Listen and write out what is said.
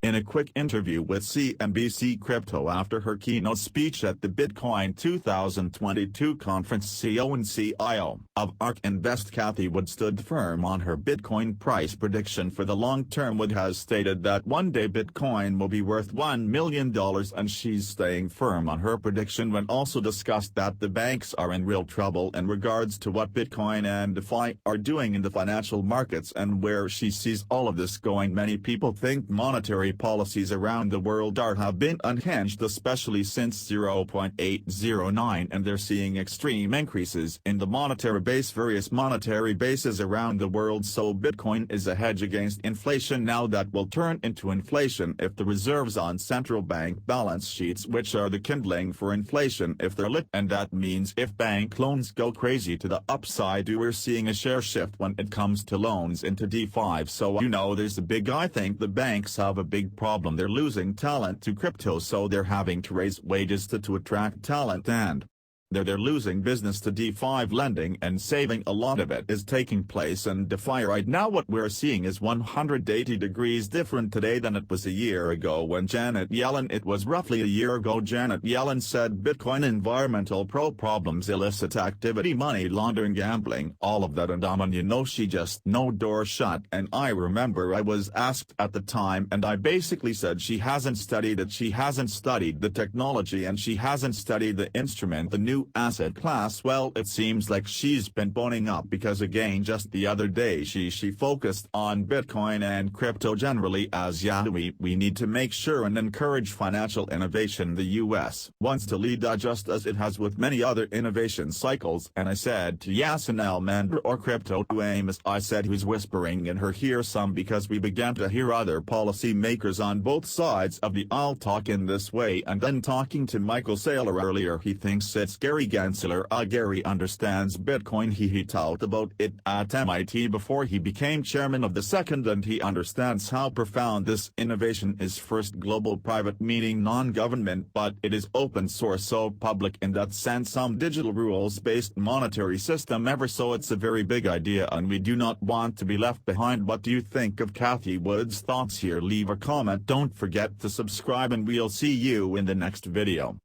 In a quick interview with CNBC Crypto after her keynote speech at the Bitcoin 2022 conference, CEO and CIO of ARK Invest Cathie Wood stood firm on her Bitcoin price prediction for the long term. Wood has stated that one day Bitcoin will be worth $1 million, and she's staying firm on her prediction. When also discussed that the banks are in real trouble in regards to what Bitcoin and DeFi are doing in the financial markets and where she sees all of this going. Many people think monetary policies around the world have been unhinged, especially since 0.809, and they're seeing extreme increases in the monetary base, various monetary bases around the world. So Bitcoin is a hedge against inflation. Now that will turn into inflation if the reserves on central bank balance sheets, which are the kindling for inflation, if they're lit, and that means if bank loans go crazy to the upside, we're seeing a share shift when it comes to loans into DeFi. So there's a big, I think the banks have a big problem. They're losing talent to crypto, so they're having to raise wages to attract talent, and they're losing business to DeFi lending, and saving. A lot of it is taking place in DeFi right now. What we're seeing is 180 degrees different today than it was a year ago when Janet Yellen, it was roughly a year ago, Janet Yellen said Bitcoin, environmental problems, illicit activity, money laundering, gambling, all of that, and she just no door shut. And I remember I was asked at the time, and I basically said she hasn't studied it, she hasn't studied the technology, and she hasn't studied the instrument, the new asset class. Well, it seems like she's been boning up, because again just the other day she focused on Bitcoin and crypto generally as we need to make sure and encourage financial innovation. The US wants to lead just as it has with many other innovation cycles. And I said to Yasin Al-Mandra, or Crypto to Amos, I said, who's whispering in her ear some, because we began to hear other policy makers on both sides of the aisle talk in this way. And then talking to Michael Saylor earlier, he thinks it's Gary Gensler. Gary understands Bitcoin. He taught about it at MIT before he became chairman of the second, and he understands how profound this innovation is. First global private, meaning non-government, but it is open source, so public in that sense, some digital rules-based monetary system ever. So it's a very big idea, and we do not want to be left behind. What do you think of Cathie Wood's thoughts here? Leave a comment. Don't forget to subscribe, and we'll see you in the next video.